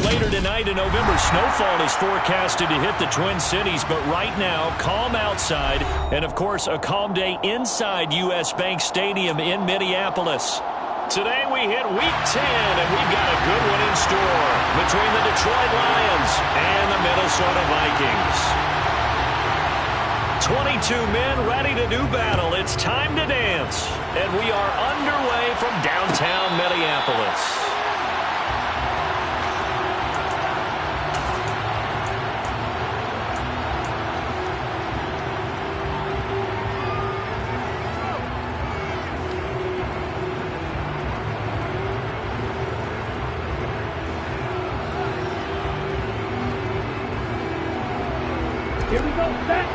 later tonight, a November snowfall is forecasted to hit the Twin Cities, but right now, calm outside, and of course, a calm day inside U.S. Bank Stadium in Minneapolis. Today we hit Week 10, and we've got a good one in store between the Detroit Lions and the Minnesota Vikings. 22 men ready to do battle. It's time to dance, and we are underway from downtown Minneapolis. Here we go, back.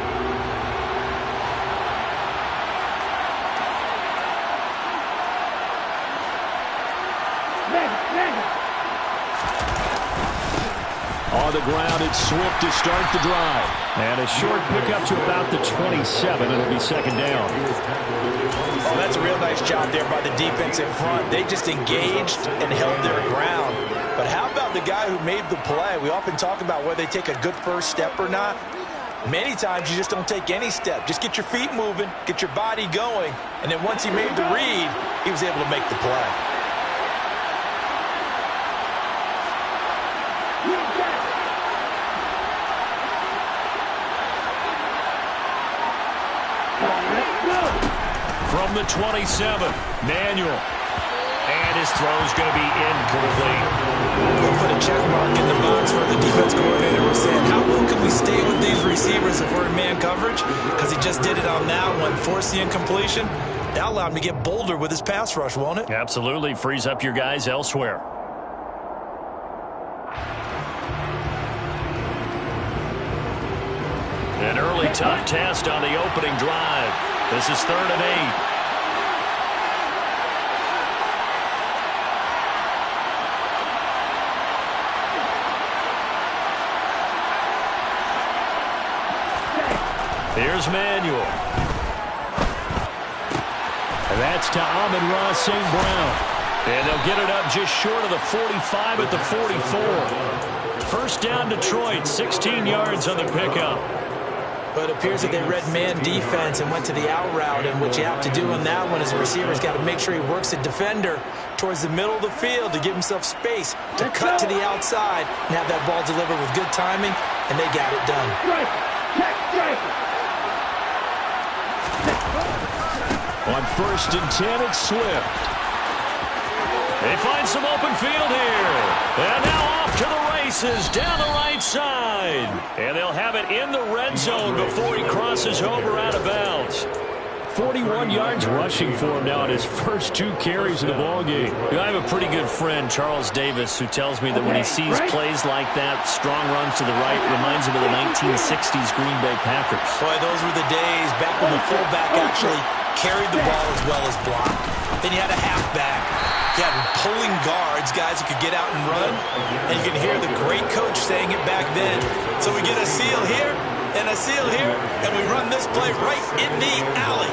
On the ground, it's Swift to start the drive. And a short pickup to about the 27. It'll be second down. Oh, that's a real nice job there by the defense in front. They just engaged and held their ground. But how about the guy who made the play? We often talk about whether they take a good first step or not. Many times you just don't take any step. Just get your feet moving, get your body going, and then once he made the read, he was able to make the play. From the 27, Manuel. And his throw's going to be incomplete. We'll put a check mark in the box for the defense coordinator. We're saying, how long can we stay with these receivers if we're in man coverage? Because he just did it on that one, forced the incompletion. That allowed him to get bolder with his pass rush, won't it? Absolutely. Frees up your guys elsewhere. An early tough test on the opening drive. This is 3rd and 8. Here's Manuel. And that's to Amon-Ra St. Brown. And they'll get it up just short of the 45 at the 44. First down Detroit, 16 yards on the pickup. But it appears that they read man defense and went to the out route. And what you have to do on that one is the receiver's got to make sure he works the defender towards the middle of the field to give himself space to cut to the outside and have that ball delivered with good timing. And they got it done. On 1st and 10, it's Swift. They find some open field here. And now off to the races down the right side. And they'll have it in the red zone before he crosses over out of bounds. 41 yards rushing for him now in his first 2 carries of the ballgame. I have a pretty good friend, Charles Davis, who tells me that when he sees plays like that, strong runs to the right, reminds him of the 1960s Green Bay Packers. Boy, those were the days back when the fullback actually carried the ball as well as blocked. Then you had a halfback. You had pulling guards, guys who could get out and run. And you can hear the great coach saying it back then. So we get a seal here and a seal here, and we run this play right in the alley.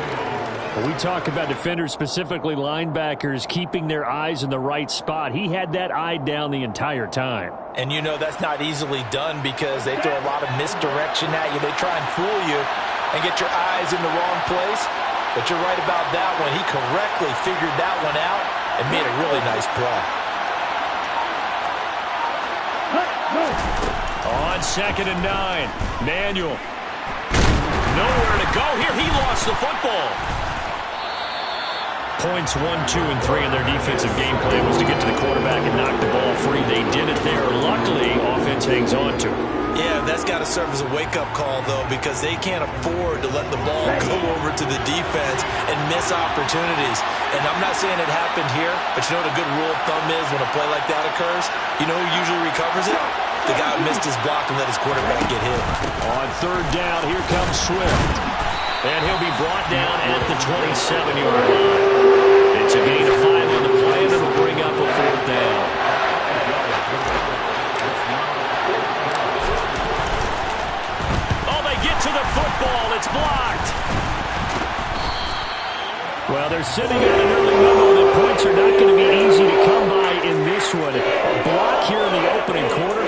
We talk about defenders, specifically linebackers, keeping their eyes in the right spot. He had that eye down the entire time. And you know that's not easily done because they throw a lot of misdirection at you. They try and fool you and get your eyes in the wrong place. But you're right about that one. He correctly figured that one out and made a really nice play. On 2nd and 9, Manuel. Nowhere to go here. He lost the football. Points 1, 2, and 3 in their defensive game plan was to get to the quarterback and knock the ball free. They did it there. Luckily, offense hangs on to it. Yeah, that's got to serve as a wake-up call, though, because they can't afford to let the ball go over to the defense and miss opportunities. And I'm not saying it happened here, but you know what a good rule of thumb is when a play like that occurs? You know who usually recovers it? The guy who missed his block and let his quarterback get hit. On 3rd down, here comes Swift. And he'll be brought down at the 27-yard line. It's a gain of 5 on the play, and it'll bring up a 4th down. Oh, they get to the football. It's blocked. Well, they're sitting on an early memo that points are not going to be easy to come by in this one. A block here in the opening quarter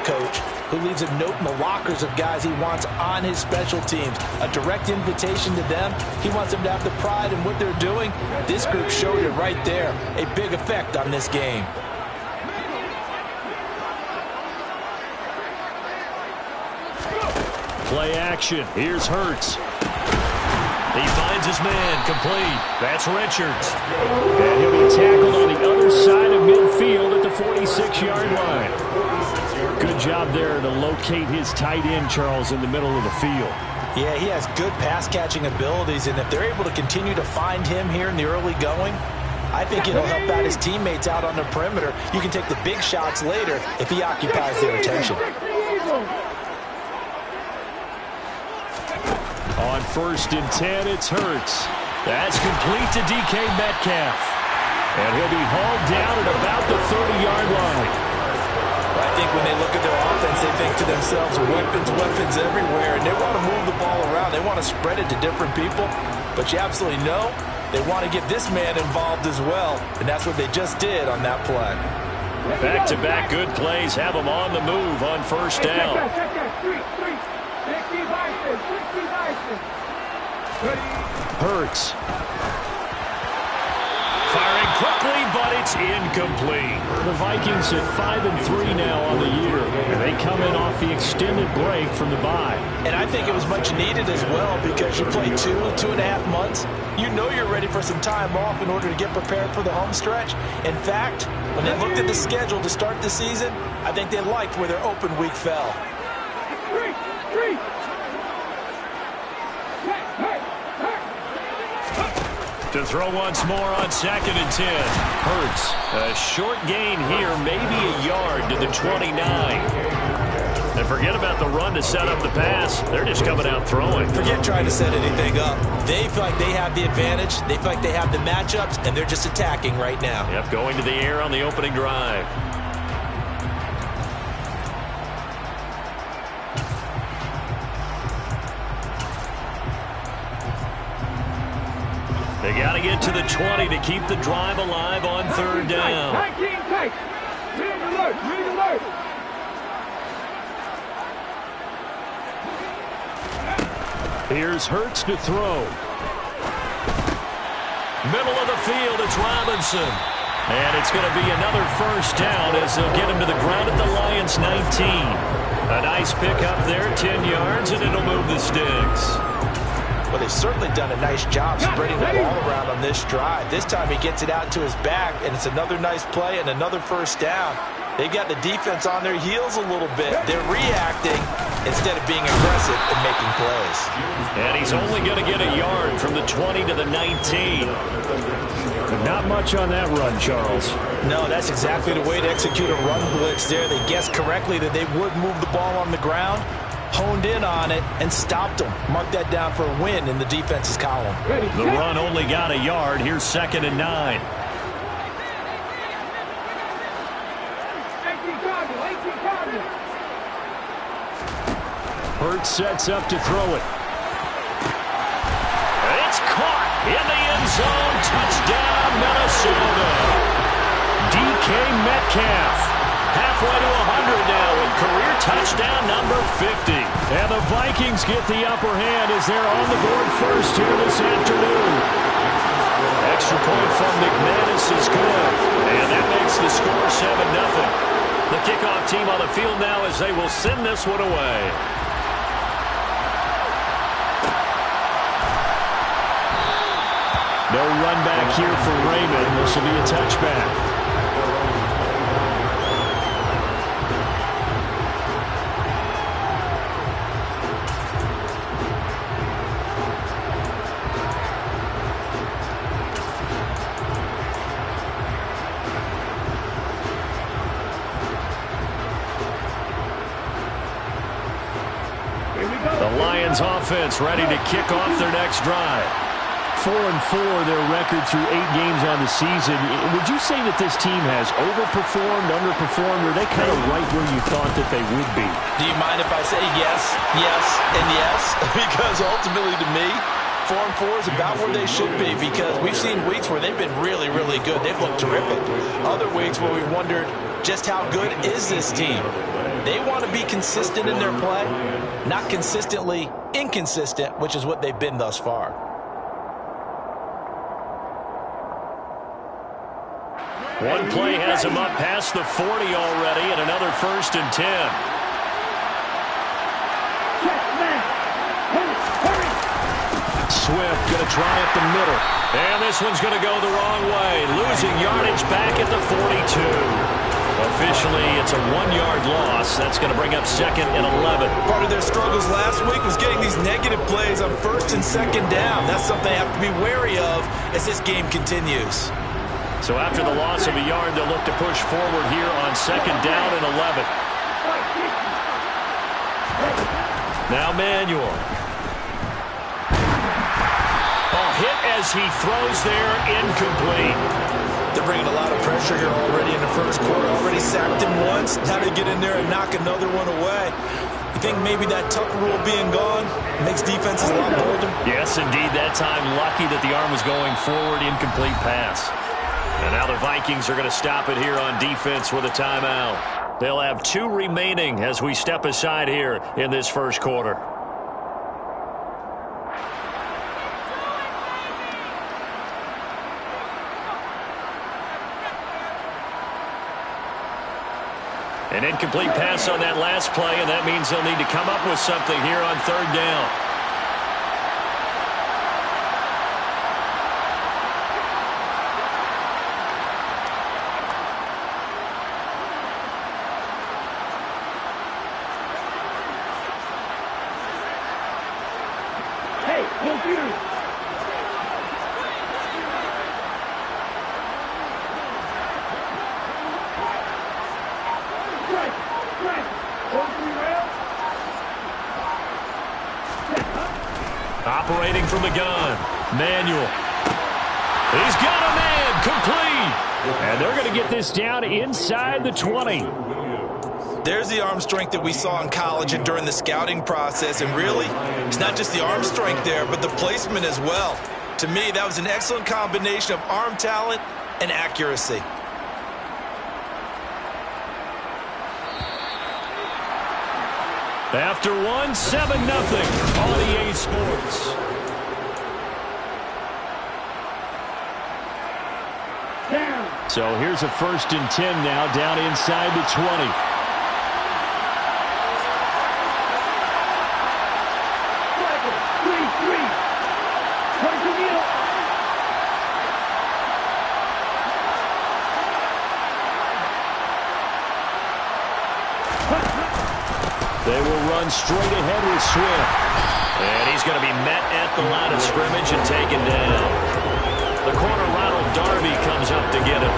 coach who leaves a note in the lockers of guys he wants on his special teams. A direct invitation to them. He wants them to have the pride in what they're doing. This group showed it right there. A big effect on this game. Play action. Here's Hurts. He finds his man, complete. That's Richards. And he'll be tackled on the other side of midfield at the 46-yard line. Good job there to locate his tight end, Charles, in the middle of the field. Yeah, he has good pass-catching abilities, and if they're able to continue to find him here in the early going, I think it'll help out his teammates out on the perimeter. You can take the big shots later if he occupies their attention. On 1st and 10, it's Hurts. That's complete to DK Metcalf. And he'll be hauled down at about the 30-yard line. I think when they look at their offense, they think to themselves, weapons everywhere, and they want to move the ball around. They want to spread it to different people. But you absolutely know they want to get this man involved as well, and that's what they just did on that play. Back-to-back good plays have them on the move on 1st down. Hurts. Firing quickly, but it's incomplete. The Vikings at 5-3 now on the year. And they come in off the extended break from the bye. And I think it was much needed as well because you play 2.5 months. You know you're ready for some time off in order to get prepared for the home stretch. In fact, when they looked at the schedule to start the season, I think they liked where their open week fell. To throw once more on 2nd and 10. Hurts. A short gain here, maybe a yard to the 29. And forget about the run to set up the pass. They're just coming out throwing. Forget trying to set anything up. They feel like they have the advantage. They feel like they have the matchups, and they're just attacking right now. Yep, going to the air on the opening drive. They got to get to the 20 to keep the drive alive on 3rd down. Here's Hurts to throw. Middle of the field, it's Robinson. And it's going to be another 1st down as they'll get him to the ground at the Lions' 19. A nice pick up there, 10 yards, and it'll move the sticks. Well, they've certainly done a nice job spreading the ball around on this drive. This time he gets it out to his back, and it's another nice play and another 1st down. They've got the defense on their heels a little bit. They're reacting instead of being aggressive and making plays. And he's only going to get a yard from the 20 to the 19. Not much on that run, Charles. No, that's exactly the way to execute a run blitz there. They guessed correctly that they would move the ball on the ground, honed in on it, and stopped them. Mark that down for a win in the defense's column. The run only got a yard. Here's 2nd and 9. Hurts sets up to throw it. It's caught in the end zone. Touchdown, Minnesota. DK Metcalf. Halfway to 100 now with career touchdown number 50. And the Vikings get the upper hand as they're on the board first here this afternoon. Extra point from McManus is good. And that makes the score 7-0. The kickoff team on the field now as they will send this one away. No run back here for Raymond. This will be a touchback. The Lions offense ready to kick off their next drive. 4-4 their record through 8 games on the season. Would you say that this team has overperformed, underperformed, or are they kind of right where you thought that they would be? Do you mind if I say yes, yes, and yes? Because ultimately to me, 4-4 is about where they should be because we've seen weeks where they've been really, really good. They've looked terrific. Other weeks where we've wondered just how good is this team? They want to be consistent in their play, not consistently inconsistent, which is what they've been thus far. One play has him up past the 40 already, and another 1st and 10. Swift going to try up the middle. And this one's going to go the wrong way. Losing yardage back at the 42. Officially, it's a 1-yard loss. That's going to bring up 2nd and 11. Part of their struggles last week was getting these negative plays on 1st and 2nd down. That's something they have to be wary of as this game continues. So after the loss of a yard, they'll look to push forward here on 2nd down and 11. Now Manuel. Hit as he throws there, incomplete. They're bringing a lot of pressure here already in the first quarter. Already sacked him once. Now they get in there and knock another one away. You think maybe that Tucker rule being gone makes defenses a lot bolder? Yes, indeed. That time, lucky that the arm was going forward, incomplete pass. And now the Vikings are going to stop it here on defense with a timeout. They'll have 2 remaining as we step aside here in this first quarter. An incomplete pass on that last play, and that means they'll need to come up with something here on 3rd down. Hey, computer! Operating from the gun, Manuel. He's got a man, complete. And they're going to get this down inside the 20. There's the arm strength that we saw in college and during the scouting process. And really, it's not just the arm strength there, but the placement as well. To me, that was an excellent combination of arm talent and accuracy. After 7-0 on EA Sports. Down. So here's a 1st and 10 now down inside the 20. They will run straight ahead with Swift. And he's going to be met at the line of scrimmage and taken down. The corner, Ronald Darby, comes up to get him.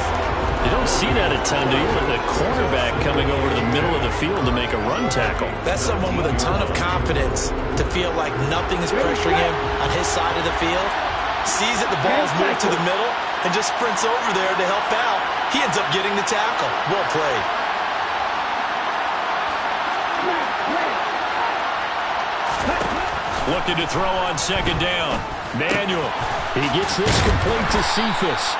You don't see that a ton, do you? The cornerback coming over to the middle of the field to make a run tackle. That's someone with a ton of confidence to feel like nothing is pressuring him on his side of the field. Sees that the ball's moved to the middle and just sprints over there to help out. He ends up getting the tackle. Well played. Looking to throw on 2nd down. Manuel. He gets this complete to Cephas.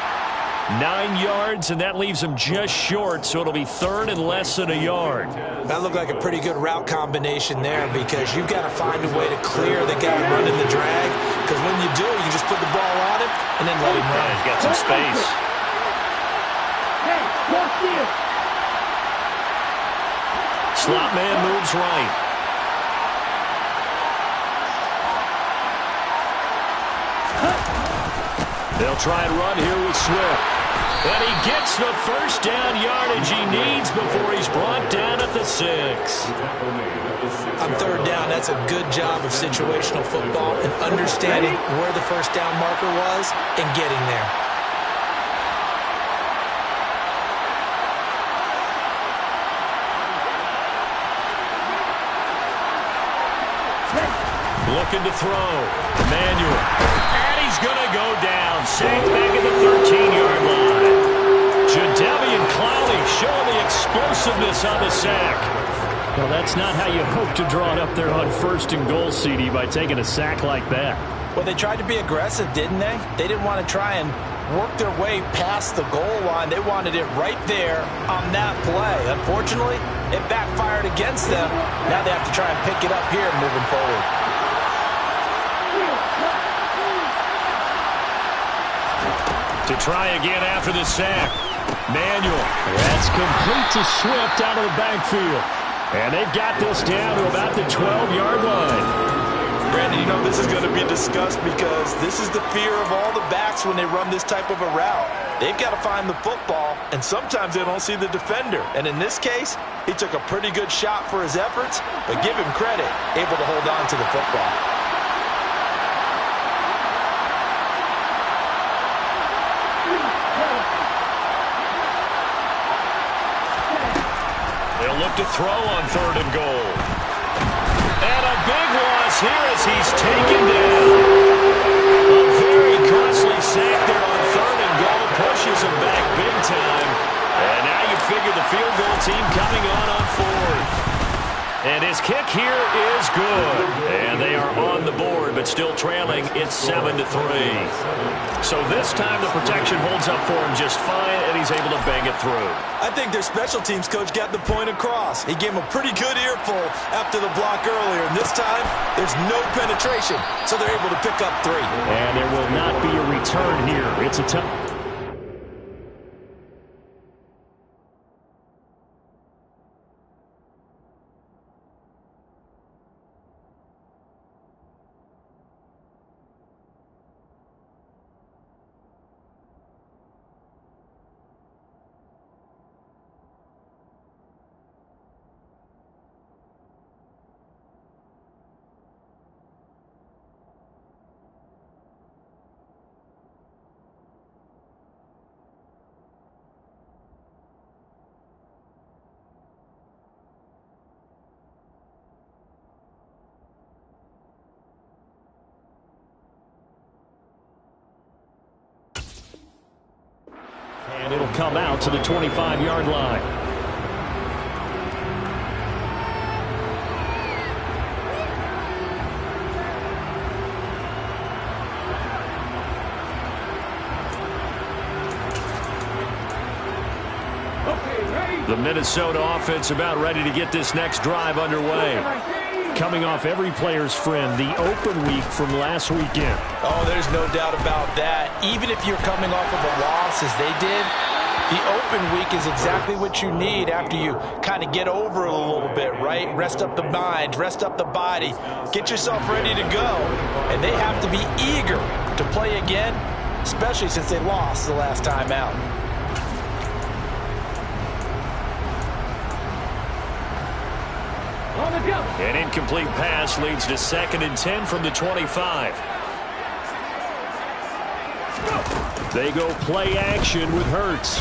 9 yards, and that leaves him just short, so it'll be 3rd and less than a yard. That looked like a pretty good route combination there because you've got to find a way to clear the guy running the drag, because when you do, you just put the ball on him and then let him run. He's got some space. Hey, watch this. Slot man moves right. They'll try and run here with Swift. And he gets the 1st down yardage he needs before he's brought down at the 6. On 3rd down, that's a good job of situational football and understanding where the 1st down marker was and getting there. Looking to throw. Manuel. And he's going to go down. Sacked back at the 13-yard line. Jadeveon Clowney showing the explosiveness on the sack. Well, that's not how you hope to draw it up there on 1st and goal, CD, by taking a sack like that. Well, they tried to be aggressive, didn't they? They didn't want to try and worked their way past the goal line. They wanted it right there on that play. Unfortunately, it backfired against them. Now they have to try and pick it up here moving forward. To try again after the sack. Manuel. That's complete to Swift out of the backfield. And they've got this down to about the 12-yard line. Brandon, you know this is going to be discussed because this is the fear of all the backs when they run this type of a route. They've got to find the football, and sometimes they don't see the defender. And in this case, he took a pretty good shot for his efforts, but give him credit, able to hold on to the football. They'll look to throw on 3rd and goal. And a big loss here as he's taken down. A very costly sack there on 3rd and goal. Pushes him back big time. And now you figure the field goal team coming on 4th. And his kick here is good. And they are on the board, but still trailing. It's 7-3. So this time the protection holds up for him just fine, and he's able to bang it through. I think their special teams coach got the point across. He gave him a pretty good earful after the block earlier. And this time, there's no penetration, so they're able to pick up 3. And there will not be a return here. It's a tough. And it'll come out to the 25-yard line. The Minnesota offense about ready to get this next drive underway. Coming off every player's friend, the open week from last weekend. Oh, there's no doubt about that. Even if you're coming off of a loss as they did, the open week is exactly what you need after you kind of get over it a little bit, right? Rest up the mind, rest up the body, get yourself ready to go. And they have to be eager to play again, especially since they lost the last time out. An incomplete pass leads to 2nd and 10 from the 25. They go play action with Hurts.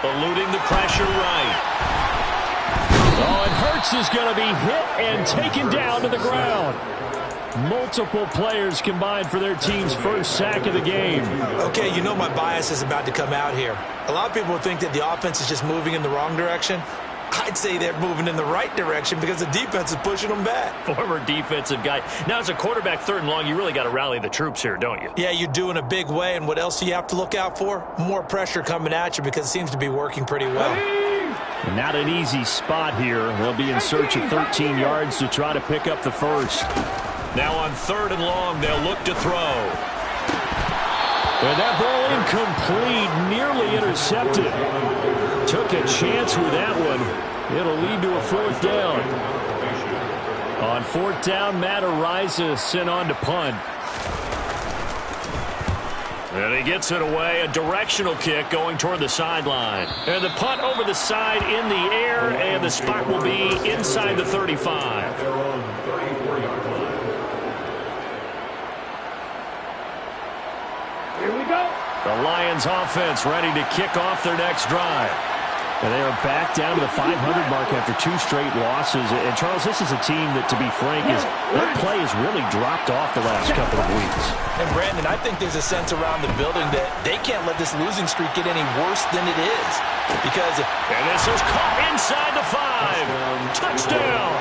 Eluding the pressure right. Oh, and Hurts is going to be hit and taken down to the ground. Multiple players combined for their team's first sack of the game. Okay, you know my bias is about to come out here. A lot of people think that the offense is just moving in the wrong direction. I'd say they're moving in the right direction because the defense is pushing them back. Former defensive guy. Now, as a quarterback 3rd and long, you really got to rally the troops here, don't you? Yeah, you do in a big way. And what else do you have to look out for? More pressure coming at you because it seems to be working pretty well. Not an easy spot here. They'll be in search of 13 yards to try to pick up the first. Now on 3rd and long, they'll look to throw. And that ball incomplete, nearly intercepted. Took a chance with that one. It'll lead to a 4th down. On 4th down, Matt Araiza sent on to punt. And he gets it away. A directional kick going toward the sideline. And the punt over the side in the air, and the spot will be inside the 35. Here we go. The Lions offense ready to kick off their next drive. And they are back down to the 500 mark after 2 straight losses. And, Charles, this is a team that, to be frank, that play has really dropped off the last couple of weeks. And, Brandon, I think there's a sense around the building that they can't let this losing streak get any worse than it is. Because and this is caught inside the 5. Touchdown.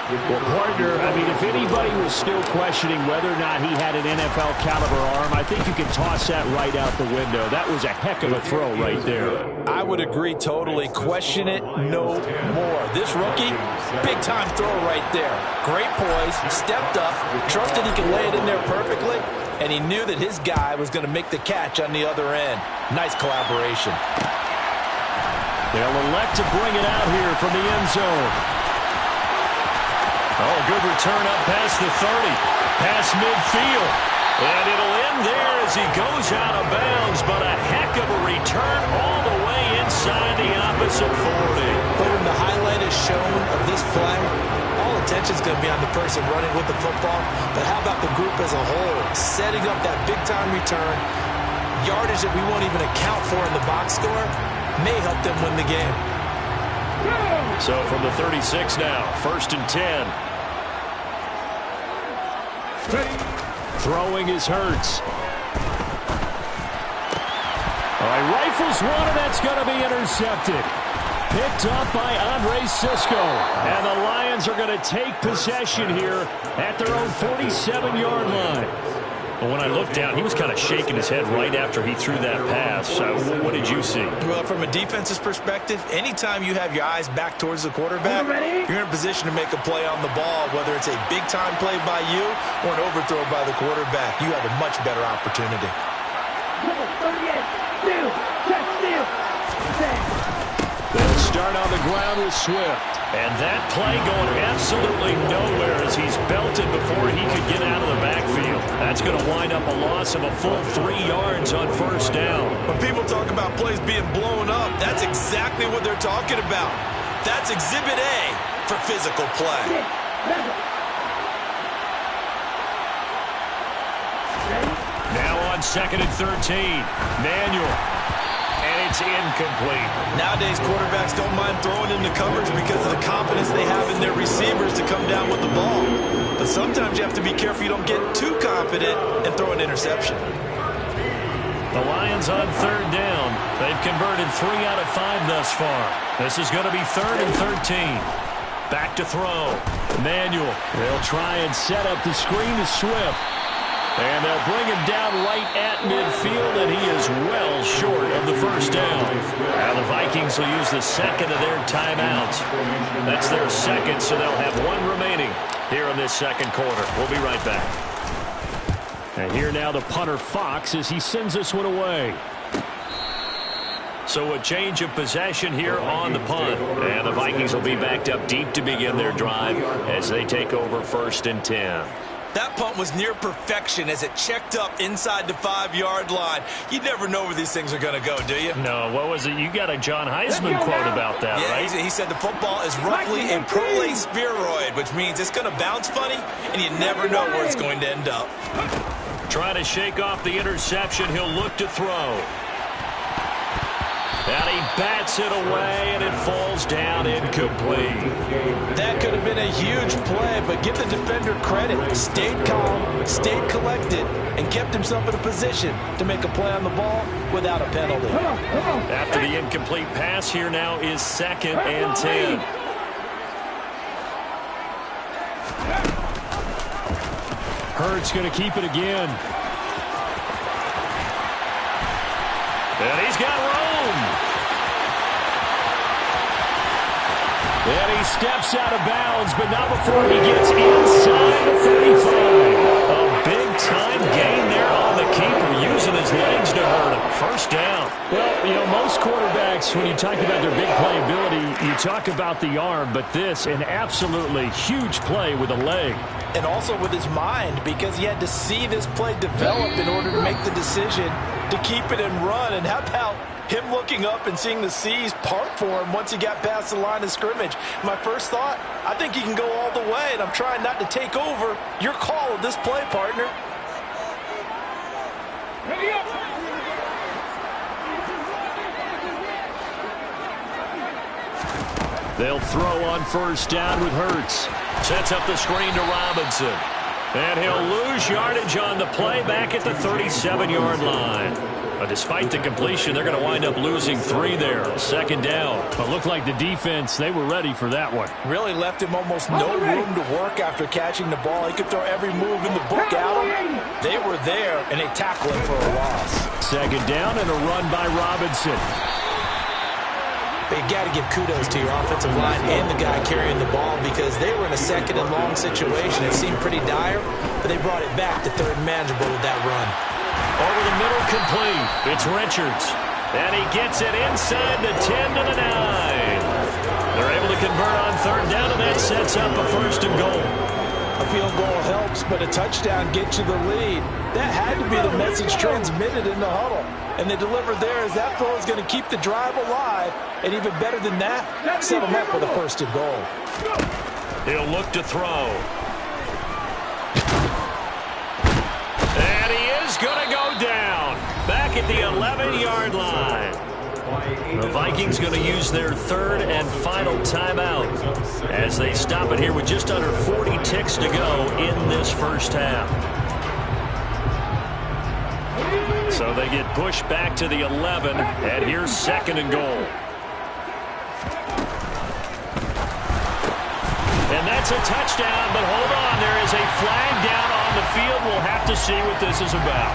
Well, partner, I mean, if anybody was still questioning whether or not he had an NFL caliber arm, I think you can toss that right out the window. That was a heck of a throw right there. I would agree totally. Question it no more. This rookie, big-time throw right there. Great poise, stepped up, trusted he could lay it in there perfectly, and he knew that his guy was going to make the catch on the other end. Nice collaboration. They'll elect to bring it out here from the end zone. Oh, good return up past the 30, past midfield. And it'll end there as he goes out of bounds, but a heck of a return all the way inside the opposite 40. When the highlight is shown of this play, all attention is going to be on the person running with the football, but how about the group as a whole, setting up that big-time return, yardage that we won't even account for in the box score, may help them win the game. So from the 36 now, 1st and 10. Throwing is Hurts. All right, rifles one, and that's going to be intercepted. Picked up by Andre Sisco. And the Lions are going to take possession here at their own 47-yard line. Well, when I looked down, he was kind of shaking his head right after he threw that pass. What did you see? Well, from a defense's perspective, anytime you have your eyes back towards the quarterback, you're in a position to make a play on the ball, whether it's a big-time play by you or an overthrow by the quarterback. You have a much better opportunity. They'll start on the ground with Swift. And that play going absolutely nowhere as he's belted before he could get out of the backfield. That's going to wind up a loss of a full 3 yards on 1st down. When people talk about plays being blown up, that's exactly what they're talking about. That's Exhibit A for physical play. Now on 2nd and 13. Manuel. And it's incomplete. Nowadays, quarterbacks don't mind throwing into coverage because of the confidence they have in their receivers to come down with the ball. But sometimes you have to be careful you don't get too confident and throw an interception. The Lions on 3rd down. They've converted 3 out of 5 thus far. This is going to be 3rd and 13. Back to throw. Manuel. They'll try and set up the screen to Swift. And they'll bring him down right at midfield, and he is well short of the 1st down. Now the Vikings will use the 2nd of their timeouts. That's their 2nd, so they'll have 1 remaining here in this 2nd quarter. We'll be right back. And here now the punter Fox as he sends this one away. So a change of possession here on the punt. And the Vikings will be backed up deep to begin their drive as they take over 1st and 10. That punt was near perfection as it checked up inside the 5-yard line. You never know where these things are going to go, do you? No, what was it? You got a John Heisman quote about that, right? He said the football is roughly a prolate spheroid, which means it's going to bounce funny, and you never know where it's going to end up. Trying to shake off the interception. He'll look to throw. And he bats it away, and it falls down incomplete. That could have been a huge play, but give the defender credit. Stayed calm, stayed collected, and kept himself in a position to make a play on the ball without a penalty. After the incomplete pass, here now is 2nd and 10. Hurts going to keep it again. And he's got room. And he steps out of bounds, but not before he gets inside the 35. A big-time gain there on the keeper, using his legs to hurt him. 1st down. Well, you know, most quarterbacks, when you talk about their big playability, you talk about the arm, but this, an absolutely huge play with a leg. And also with his mind, because he had to see this play develop in order to make the decision to keep it and run. And how about him looking up and seeing the seas part for him once he got past the line of scrimmage? My first thought, I think he can go all the way, and I'm trying not to take over your call of this play, partner. Ready up. They'll throw on 1st down with Hurts. Sets up the screen to Robinson. And he'll lose yardage on the play back at the 37-yard line. But despite the completion, they're going to wind up losing 3 there. 2nd down. But looked like the defense, they were ready for that one. Really left him almost no room to work after catching the ball. He could throw every move in the book at him. They were there, and they tackled him for a loss. 2nd down and a run by Robinson. But you got to give kudos to your offensive line and the guy carrying the ball because they were in a 2nd and long situation. It seemed pretty dire, but they brought it back to 3rd and manageable with that run. Over the middle, complete. It's Richards. And he gets it inside the 10 to the 9. They're able to convert on 3rd down, and that sets up a 1st and goal. A field goal helps, but a touchdown gets you the lead. That had to be the message transmitted in the huddle. And they delivered there as that throw is going to keep the drive alive. And even better than that, set them up with a 1st and goal. He'll look to throw. And he is going to go down. Back at the 11-yard line. The Vikings going to use their 3rd and final timeout as they stop it here with just under 40 ticks to go in this 1st half. So they get pushed back to the 11, and here's 2nd and goal. And that's a touchdown, but hold on, there is a flag down on the field. We'll have to see what this is about.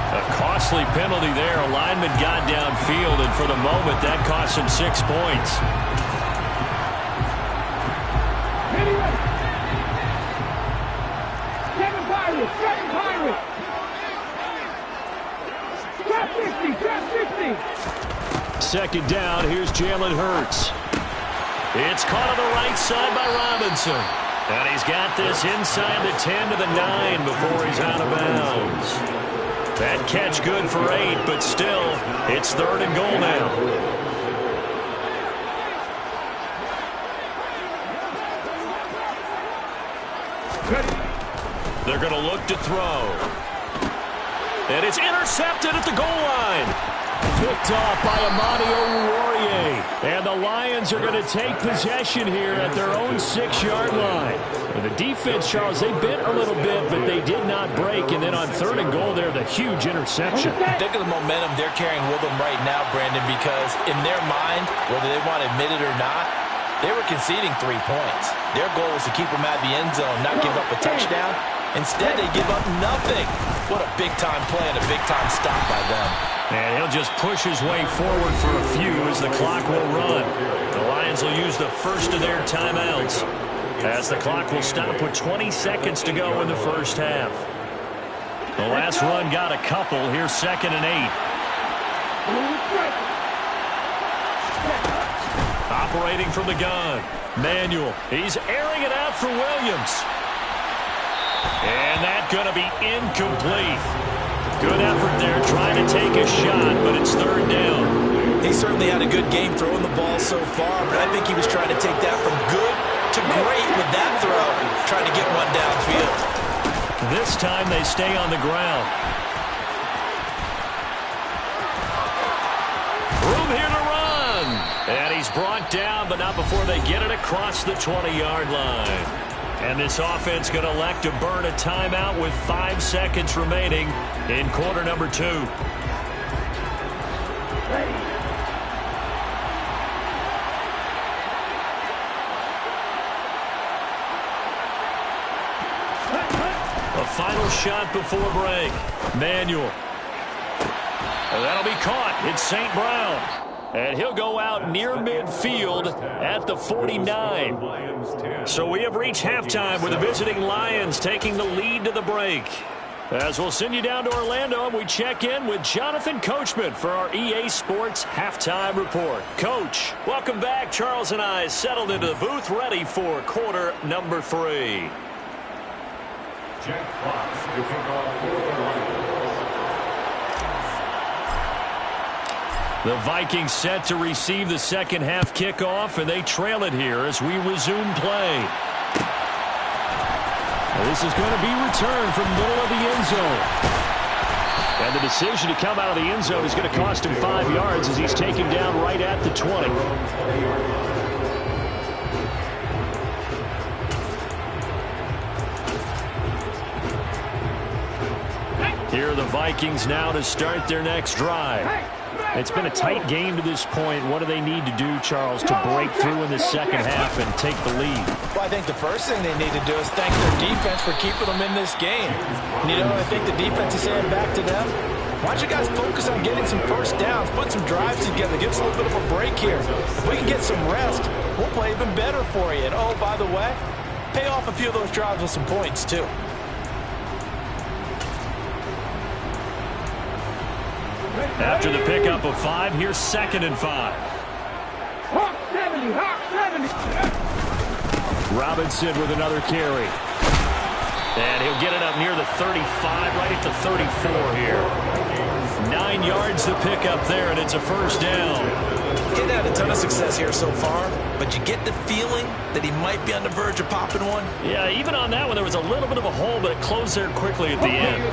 A costly penalty there. A lineman got downfield, and for the moment, that cost him 6 points. Second Pirates. Drop 50, drop 50. 2nd down, here's Jalen Hurts. It's caught on the right side by Robinson. And he's got this inside the 10 to the 9 before he's out of bounds. That catch good for 8, but still, it's 3rd and goal now. They're going to look to throw. And it's intercepted at the goal line. Picked off by Amani Oruwariye. And the Lions are going to take possession here at their own 6-yard line. And the defense, Charles, they bit a little bit, but they did not break. And then on 3rd and goal there, the huge interception. Think of the momentum they're carrying with them right now, Brandon, because in their mind, whether they want to admit it or not, they were conceding 3 points. Their goal was to keep them out of the end zone, not give up a touchdown. Instead, they give up nothing. What a big-time play and a big-time stop by them. And he'll just push his way forward for a few as the clock will run. The Lions will use the first of their timeouts as the clock will stop with 20 seconds to go in the 1st half. The last run got a couple. Here's 2nd and 8. Operating from the gun. Manuel. He's airing it out for Williams. And that's going to be incomplete. Good effort there trying to take a shot, but it's 3rd down. He certainly had a good game throwing the ball so far, but I think he was trying to take that from good to great with that throw, trying to get one downfield. This time they stay on the ground. Room here to run. And he's brought down, but not before they get it across the 20-yard line. And this offense going to elect to burn a timeout with 5 seconds remaining in quarter number 2. A final shot before break. Manuel. And that'll be caught. It's St. Brown. And he'll go out near midfield at the 49. So we have reached halftime with the visiting Lions taking the lead to the break. As we'll send you down to Orlando, and we check in with Jonathan Coachman for our EA Sports Halftime Report. Coach, welcome back. Charles and I settled into the booth ready for quarter number 3. Jack Fox to kick off for the Lions. The Vikings set to receive the 2nd half kickoff, and they trail it here as we resume play. This is going to be returned from middle of the end zone. And the decision to come out of the end zone is going to cost him 5 yards as he's taken down right at the 20. Here are the Vikings now to start their next drive. It's been a tight game to this point. What do they need to do, Charles, to break through in the second half and take the lead? Well, I think the first thing they need to do is thank their defense for keeping them in this game. And, you know, I think the defense is saying back to them, why don't you guys focus on getting some first downs, put some drives together, give us a little bit of a break here. If we can get some rest, we'll play even better for you. And, oh, by the way, pay off a few of those drives with some points, too. After the pickup of 5, here's 2nd and 5. Hawk 70, Hawk 70. Robinson with another carry. And he'll get it up near the 35, right at the 34 here. 9 yards to pick up there, and it's a first down. He's had a ton of success here so far, but you get the feeling that he might be on the verge of popping one. Yeah, even on that one, there was a little bit of a hole, but it closed there quickly at the end.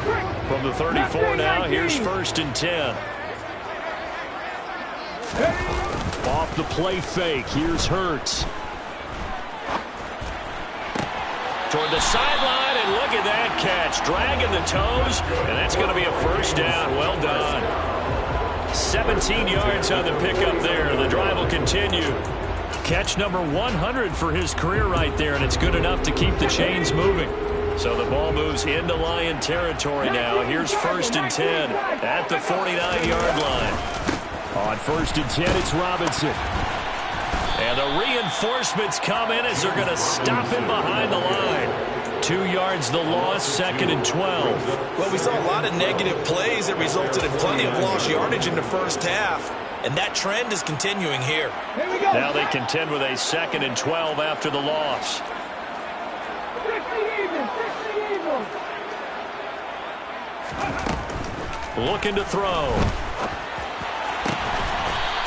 From the 34 now, here's 1st and 10. Off the play fake, here's Hurts. Toward the sideline, and look at that catch. Dragging the toes, and that's going to be a first down. Well done. 17 yards on the pickup there. The drive will continue. Catch number 100 for his career right there, and it's good enough to keep the chains moving. So the ball moves into Lion territory now. Here's 1st and 10 at the 49-yard line. On 1st and 10, it's Robinson. And the reinforcements come in as they're going to stop him behind the line. 2 yards the loss, 2nd and 12. Well, we saw a lot of negative plays that resulted in plenty of lost yardage in the first half, and that trend is continuing here. Here we go. Now they contend with a 2nd and 12 after the loss. 60 even, 60 even. Looking to throw.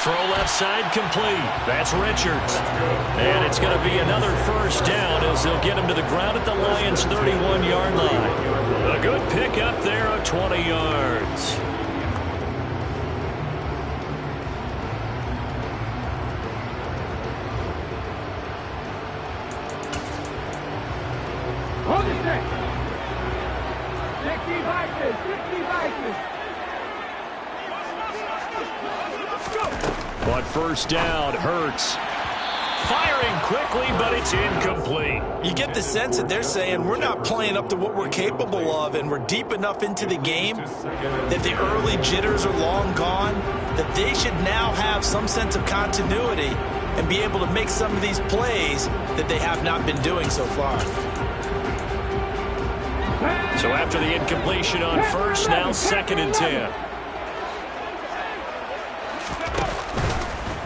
Throw left side complete. That's Richards. And it's going to be another first down as they'll get him to the ground at the Lions' 31-yard line. A good pick up there of 20 yards. Hold it there. 60 Vikings, 60 Vikings. On 1st down, Hurts. Firing quickly, but it's incomplete. You get the sense that they're saying we're not playing up to what we're capable of, and we're deep enough into the game that the early jitters are long gone, that they should now have some sense of continuity and be able to make some of these plays that they have not been doing so far. So after the incompletion on 1st, now 2nd and 10.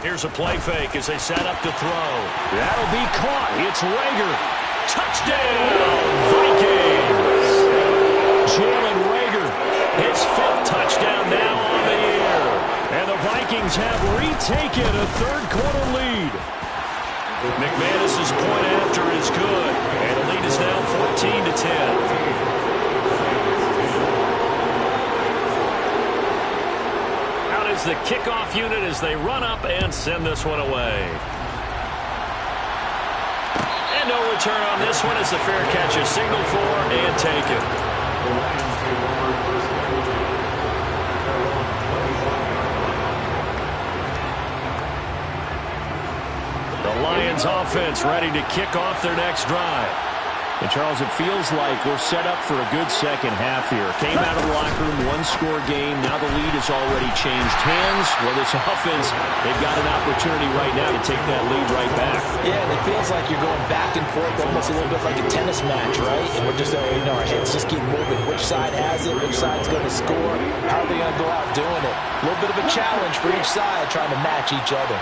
Here's a play fake as they set up to throw. That'll be caught. It's Rager. Touchdown, Vikings. Jalen Rager, his 5th touchdown now on the year. And the Vikings have retaken a third-quarter lead. McManus's point after is good. And the lead is now 14-10. Is the kickoff unit as they run up and send this one away. And no return on this one as the fair catch is signaled for and taken. The Lions offense ready to kick off their next drive. And, Charles, it feels like we're set up for a good second half here. Came out of the locker room, one-score game. Now the lead has already changed hands. Well, this offense, they've got an opportunity right now to take that lead right back. Yeah, and it feels like you're going back and forth almost a little bit like a tennis match, right? And we're just, our heads just keep moving. Which side has it? Which side's going to score? How are they going to go out doing it? A little bit of a challenge for each side trying to match each other.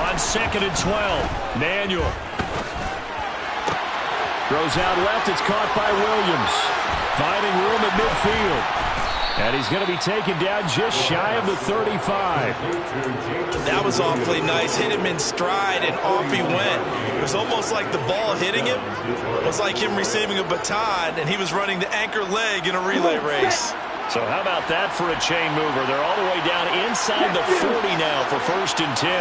On 2nd and 12, Manuel. Throws out left. It's caught by Williams. Finding room at midfield. And he's going to be taken down just shy of the 35. That was awfully nice. Hit him in stride, and off he went. It was almost like the ball hitting him. It was like him receiving a baton, and he was running the anchor leg in a relay race. So how about that for a chain mover? They're all the way down inside the 40 now for 1st and 10.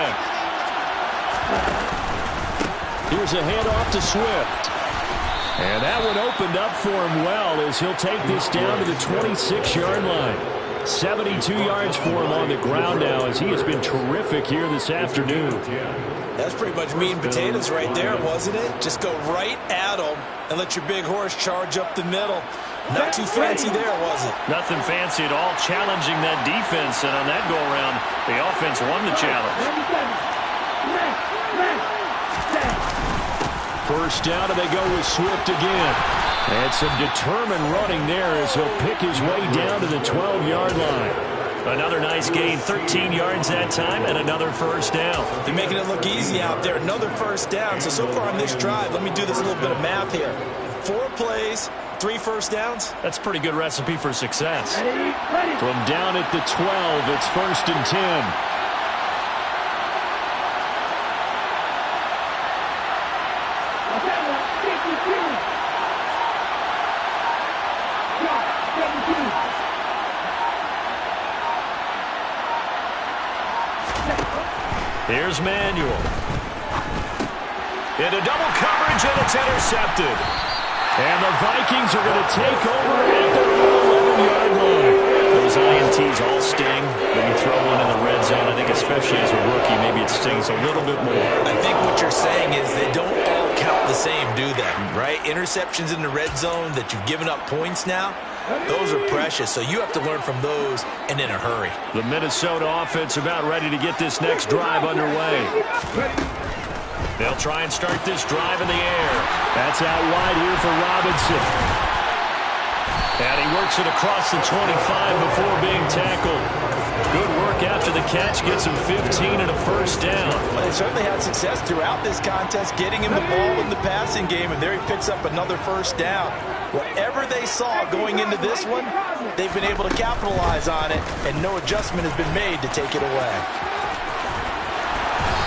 Here's a handoff to Swift. And that one opened up for him well as he'll take this down to the 26-yard line. 72 yards for him on the ground now as he has been terrific here this afternoon. That's pretty much meat and potatoes right there, wasn't it? Just go right at him and let your big horse charge up the middle. Not too fancy there, was it? Nothing fancy at all, challenging that defense, and on that go-around, the offense won the challenge. First down, and they go with Swift again. And some determined running there as he'll pick his way down to the 12-yard line. Another nice gain, 13 yards that time, and another first down. They're making it look easy out there. Another first down. So far on this drive, let me do this little bit of math here. 4 plays, 3 first downs. That's a pretty good recipe for success. From down at the 12, it's 1st and 10. Here's Manuel. Into double coverage, and it's intercepted. And the Vikings are going to take over at their 11-yard line. Those INTs all sting when you throw one in the red zone. I think especially as a rookie, maybe it stings a little bit more. I think what you're saying is they don't all count the same, do they? Right? Interceptions in the red zone that you've given up points now, those are precious. So you have to learn from those and in a hurry. The Minnesota offense about ready to get this next drive underway. They'll try and start this drive in the air. That's out wide here for Robinson. And he works it across the 25 before being tackled. Good work after the catch. Gets him 15 and a first down. Well, they certainly had success throughout this contest, getting him the ball in the passing game, and there he picks up another first down. Whatever they saw going into this one, they've been able to capitalize on it, and no adjustment has been made to take it away.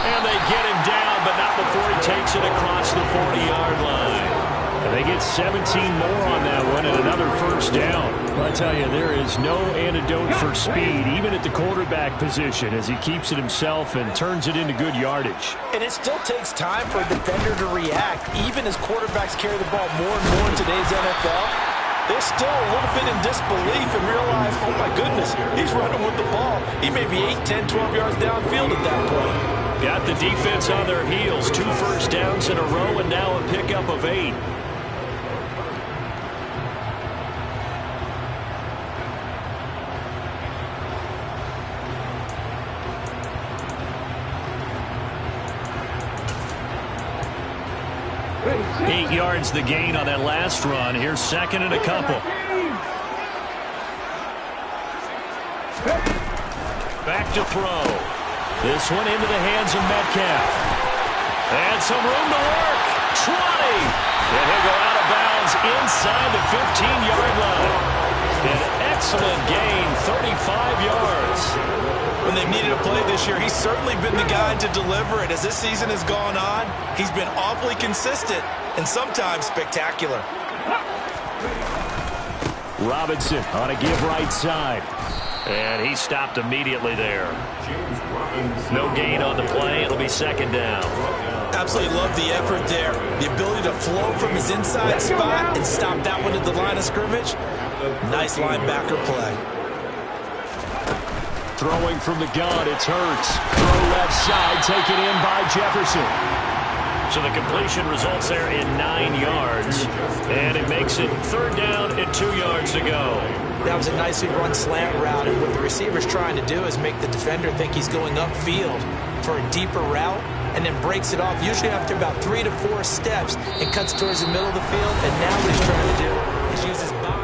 And they get him down, but not before he takes it across the 40-yard line. And they get 17 more on that one and another first down. I tell you, there is no antidote for speed, even at the quarterback position, as he keeps it himself and turns it into good yardage. And it still takes time for a defender to react, even as quarterbacks carry the ball more and more in today's NFL. They're still a little bit in disbelief and realize, oh my goodness, he's running with the ball. He may be 8, 10, 12 yards downfield at that point. Got the defense on their heels. 2 first downs in a row and now a pickup of 8. Eight yards the gain on that last run. Here's second and a couple. Back to throw. This one into the hands of Metcalf. And some room to work. 20. And he'll go out of bounds inside the 15-yard line. An excellent gain, 35 yards. When they've needed a play this year, he's certainly been the guy to deliver it. As this season has gone on, he's been awfully consistent and sometimes spectacular. Robinson on a give right side. And he stopped immediately there. No gain on the play. It'll be second down. Absolutely love the effort there. The ability to flow from his inside spot and stop that one at the line of scrimmage. Nice linebacker play. Throwing from the gun, it's Hurts. Throw left side, taken in by Jefferson. So the completion results there in 9 yards. And it makes it third down and 2 yards to go. That was a nicely run slant route, and what the receiver's trying to do is make the defender think he's going upfield for a deeper route, and then breaks it off, usually after about 3 to 4 steps, and cuts towards the middle of the field, and now what he's trying to do is use his body.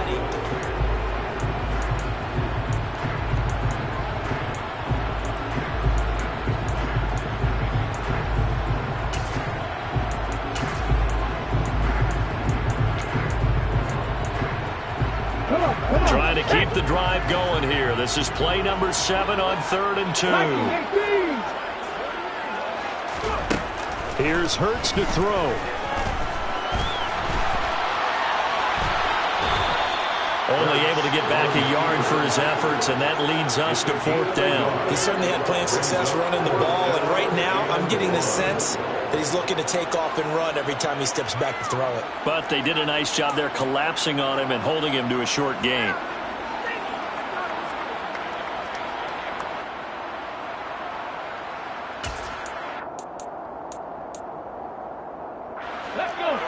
Trying to keep the drive going here. This is play number 7 on 3rd and 2. Here's Hurts to throw. Only able to get back a yard for his efforts, and that leads us to 4th down. He certainly had plenty of success running the ball, and right now I'm getting the sense that he's looking to take off and run every time he steps back to throw it. But they did a nice job there collapsing on him and holding him to a short gain. Let's go.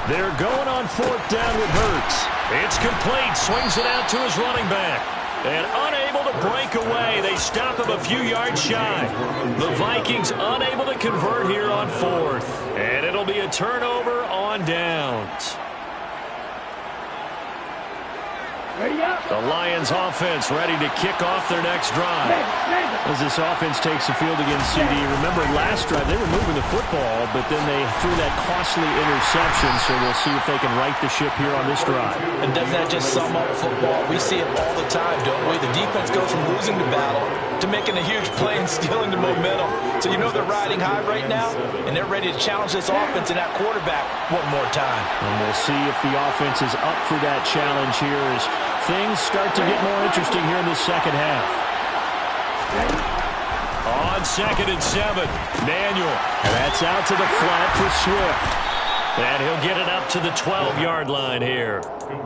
They're going on 4th down with Hurts. It's complete. Swings it out to his running back. And unable to break away. They stop him a few yards shy. The Vikings unable to convert here on 4th. And it'll be a turnover on downs. Ready up. The Lions offense ready to kick off their next drive. As this offense takes the field against CD, remember last drive they were moving the football, but then they threw that costly interception, so we'll see if they can right the ship here on this drive. And doesn't that just sum up football? We see it all the time, don't we? The defense goes from losing the battle to making a huge play and stealing the momentum. So you know they're riding high right now, and they're ready to challenge this offense and that quarterback one more time. And we'll see if the offense is up for that challenge here as things start to get more interesting here in the second half. On 2nd and 7, Manuel. And that's out to the flat for Swift. And he'll get it up to the 12-yard line here.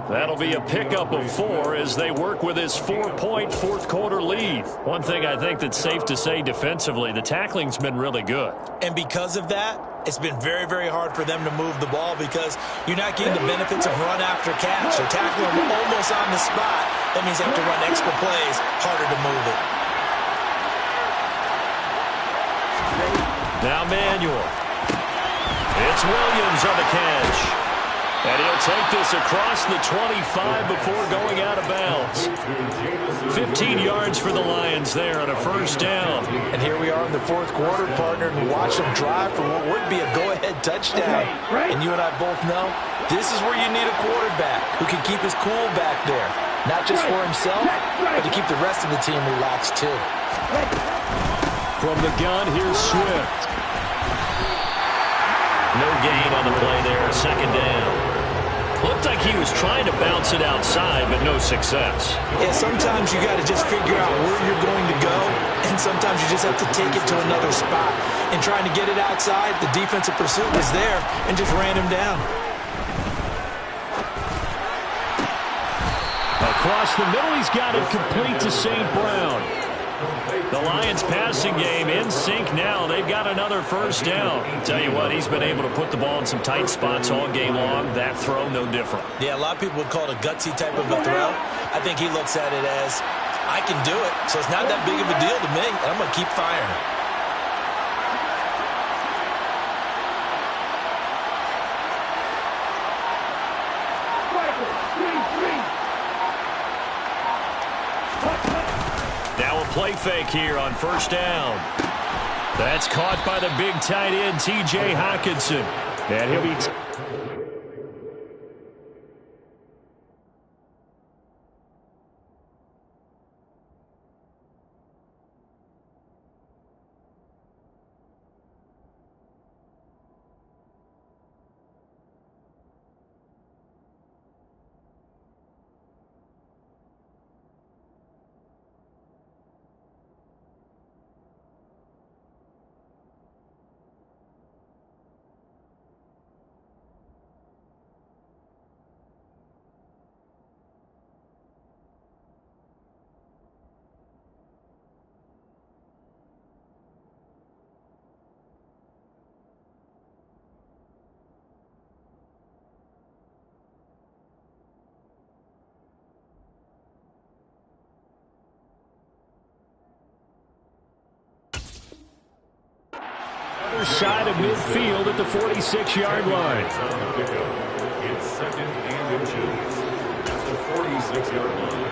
That'll be a pickup of 4 as they work with his 4-point fourth-quarter lead. One thing I think that's safe to say defensively, the tackling's been really good. And because of that, it's been very, very hard for them to move the ball because you're not getting the benefits of run after catch. They're tackling them almost on the spot. That means they have to run extra plays, harder to move it. Now Manuel. It's Williams on the catch. And he'll take this across the 25 before going out of bounds. 15 yards for the Lions there on a 1st down. And here we are in the 4th quarter, partner, and watch them drive for what would be a go-ahead touchdown. And you and I both know this is where you need a quarterback who can keep his cool back there. Not just for himself, but to keep the rest of the team relaxed too. From the gun, here's Swift. No gain on the play there, 2nd down. Looked like he was trying to bounce it outside, but no success. Yeah, sometimes you got to just figure out where you're going to go, and sometimes you just have to take it to another spot. And trying to get it outside, the defensive pursuit was there and just ran him down. Across the middle, he's got it complete to St. Brown. The Lions passing game in sync now. They've got another 1st down. Tell you what, he's been able to put the ball in some tight spots all game long. That throw, no different. Yeah, a lot of people would call it a gutsy type of a throw. I think he looks at it as, I can do it, so it's not that big of a deal to me, and I'm going to keep firing. Now a play fake here on 1st down. That's caught by the big tight end, T.J. Hockenson. And he'll be... Side of midfield at the 46-yard line. It's 2nd and inches at the 46-yard line.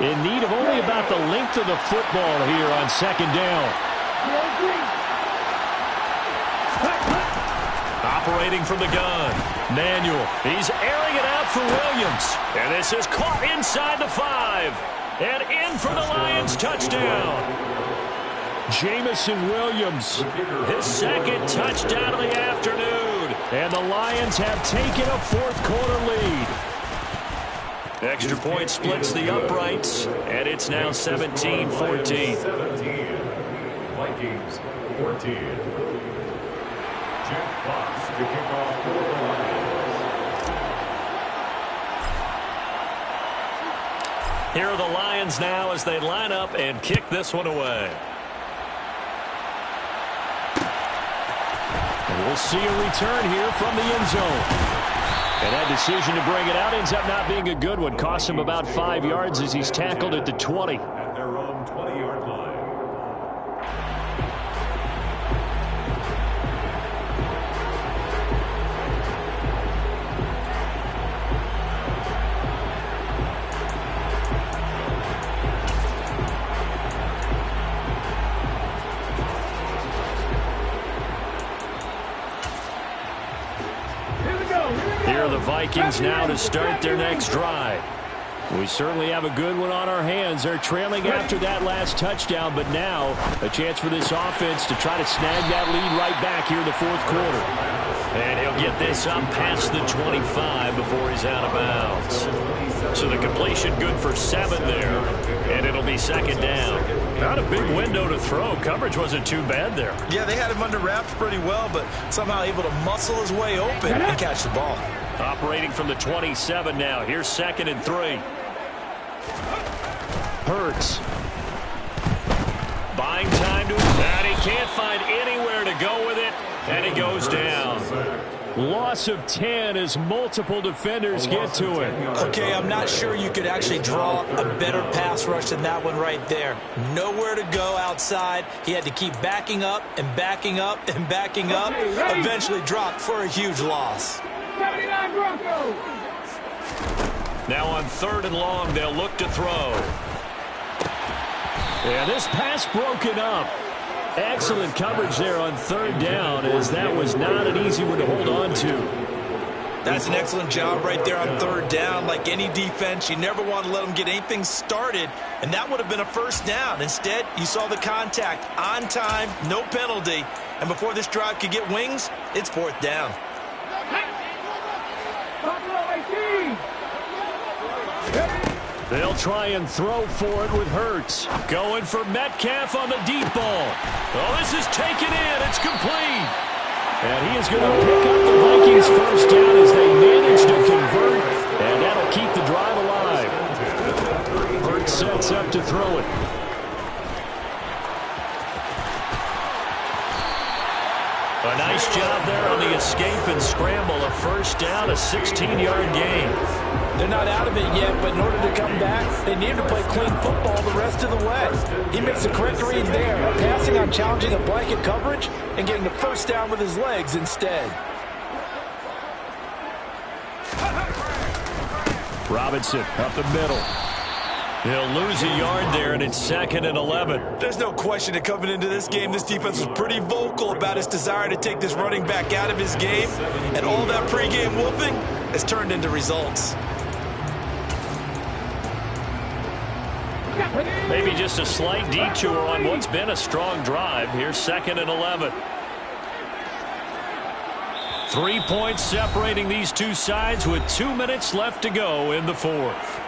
In need of only about the length of the football here on 2nd down. Operating from the gun. Manuel. He's airing it out handoff for Williams. And this is caught inside the 5. And in for the Lions touchdown. Jamison Williams, his second touchdown of the afternoon. And the Lions have taken a fourth-quarter lead. Extra point splits the uprights, and it's now 17-14. 17. Vikings 14. Jack Fox to kick off for the Lions. Here are the Lions now as they line up and kick this one away. And we'll see a return here from the end zone. And that decision to bring it out ends up not being a good one. Costs him about 5 yards as he's tackled at the 20. At their own 20-yard line. Here are the Vikings now to start their next drive. We certainly have a good one on our hands. They're trailing after that last touchdown, but now a chance for this offense to try to snag that lead right back here in the fourth quarter. And he'll get this up past the 25 before he's out of bounds. So the completion good for 7 there, and it'll be second down. Not a big window to throw. Coverage wasn't too bad there. Yeah, they had him under wraps pretty well, but somehow able to muscle his way open and catch the ball. Operating from the 27 now. Here's 2nd and 3. Hurts. Buying time to him. And he can't find anywhere to go with it, and he goes down. Loss of 10 as multiple defenders get to him. Okay, I'm not sure you could actually draw a better pass rush than that one right there. Nowhere to go outside. He had to keep backing up and backing up and backing up. Eventually dropped for a huge loss. 79 Broncos. Now on 3rd and long, they'll look to throw. And this pass broken up. Excellent coverage there on 3rd down, as that was not an easy one to hold on to. That's an excellent job right there on 3rd down. Like any defense, you never want to let them get anything started, and that would have been a first down. Instead, you saw the contact on time, no penalty, and before this drive could get wings, it's 4th down. They'll try and throw for it with Hurts. Going for Metcalf on the deep ball. Oh, this is taken in. It's complete. And he is going to pick up the Vikings first down as they manage to convert. And that'll keep the drive alive. Hurts sets up to throw it. A nice job there on the escape and scramble. A first down, a 16-yard gain. They're not out of it yet, but in order to come back, they need to play clean football the rest of the way. He makes the correct read there, passing on challenging a blanket coverage and getting the first down with his legs instead. Robinson up the middle. He'll lose a yard there, and it's 2nd and 11. There's no question that coming into this game, this defense was pretty vocal about his desire to take this running back out of his game, and all that pregame whooping has turned into results. Maybe just a slight detour on what's been a strong drive. Here's 2nd and 11. 3 points separating these two sides with 2 minutes left to go in the fourth.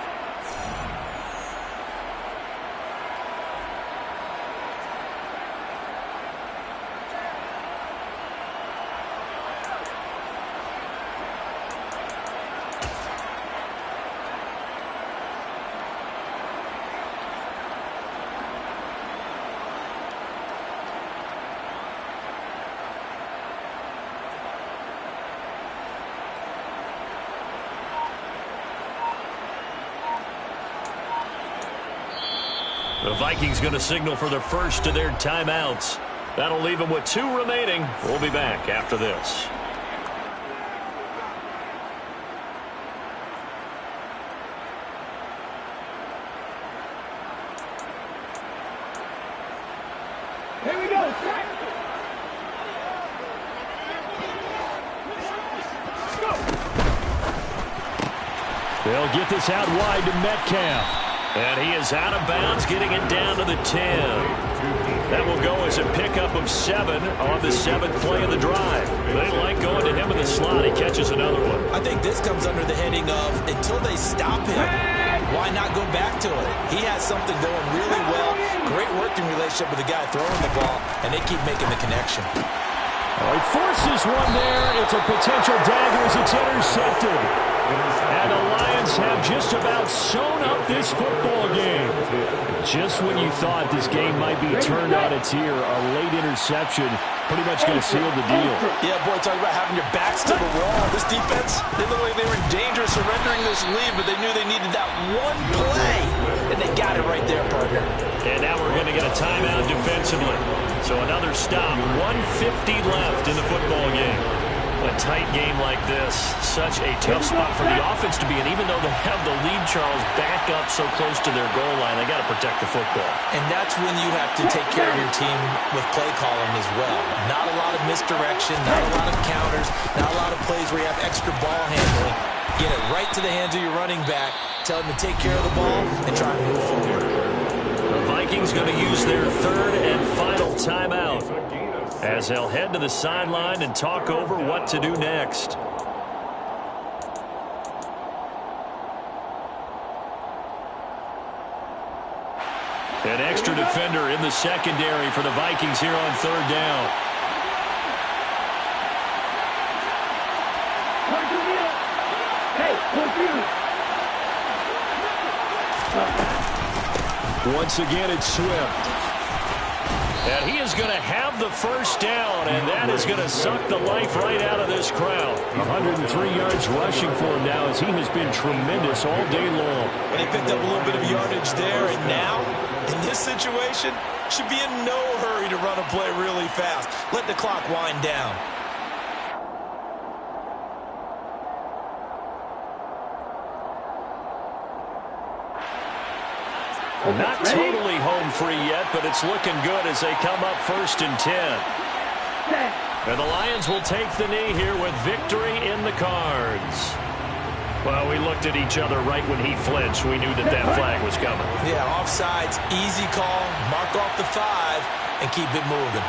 The Vikings going to signal for the first of their timeouts. That'll leave them with 2 remaining. We'll be back after this. Here we go. They'll get this out wide to Metcalf. And he is out of bounds, getting it down to the 10. That will go as a pickup of 7 on the 7th play of the drive. They like going to him in the slot. He catches another one. I think this comes under the heading of until they stop him, why not go back to it? He has something going really well. Great working relationship with the guy throwing the ball, and they keep making the connection. Oh, he forces one there. It's a potential dagger as it's intercepted. And the Lions have just about sewn up this football game. Just when you thought this game might be turned on its ear, a late interception pretty much going to seal the deal. Yeah, boy, talk about having your backs to the wall. This defense, they looked like they were in danger of surrendering this lead, but they knew they needed that one play, and they got it right there, partner. And now we're going to get a timeout defensively. So another stop, 1:50 left in the football game. A tight game like this, such a tough spot for the offense to be in. Even though they have the lead, Charles, back up so close to their goal line, they got to protect the football. And that's when you have to take care of your team with play calling as well. Not a lot of misdirection, not a lot of counters, not a lot of plays where you have extra ball handling. Get it right to the hands of your running back, tell him to take care of the ball, and try to move forward. The Vikings going to use their 3rd and final timeout, as they'll head to the sideline and talk over what to do next. An extra defender in the secondary for the Vikings here on 3rd down. Once again, it's Swift. And he is going to have the first down, and that is going to suck the life right out of this crowd. 103 yards rushing for him now, as he has been tremendous all day long. They picked up a little bit of yardage there, and now, in this situation, should be in no hurry to run a play really fast. Let the clock wind down. Not totally home free yet, but it's looking good as they come up 1st and 10. And the Lions will take the knee here with victory in the cards. Well, we looked at each other right when he flinched. We knew that flag was coming. Yeah, offsides, easy call, mark off the 5, and keep it moving.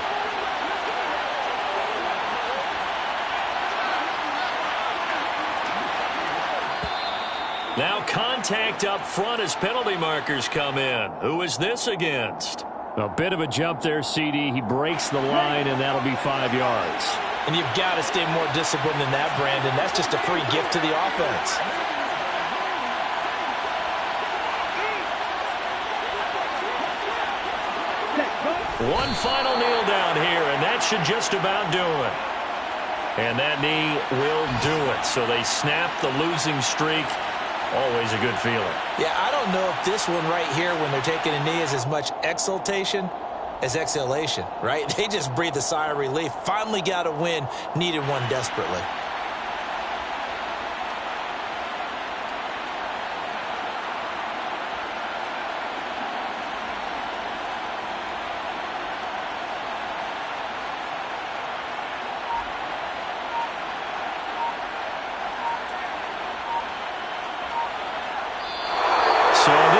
Now contact up front as penalty markers come in. Who is this against? A bit of a jump there, CD. He breaks the line, and that'll be 5 yards. And you've got to stay more disciplined than that, Brandon. That's just a free gift to the offense. One final kneel down here, and that should just about do it. And that knee will do it. So they snap the losing streak. Always a good feeling. Yeah, I don't know if this one right here, when they're taking a knee, is as much exultation as exhalation, right? They just breathe a sigh of relief. Finally got a win, needed one desperately.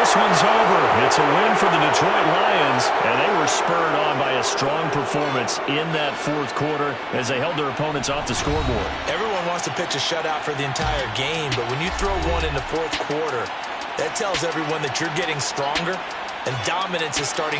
This one's over. It's a win for the Detroit Lions, and they were spurred on by a strong performance in that 4th quarter as they held their opponents off the scoreboard. Everyone wants to pitch a shutout for the entire game, but when you throw one in the 4th quarter, that tells everyone that you're getting stronger, and dominance is starting to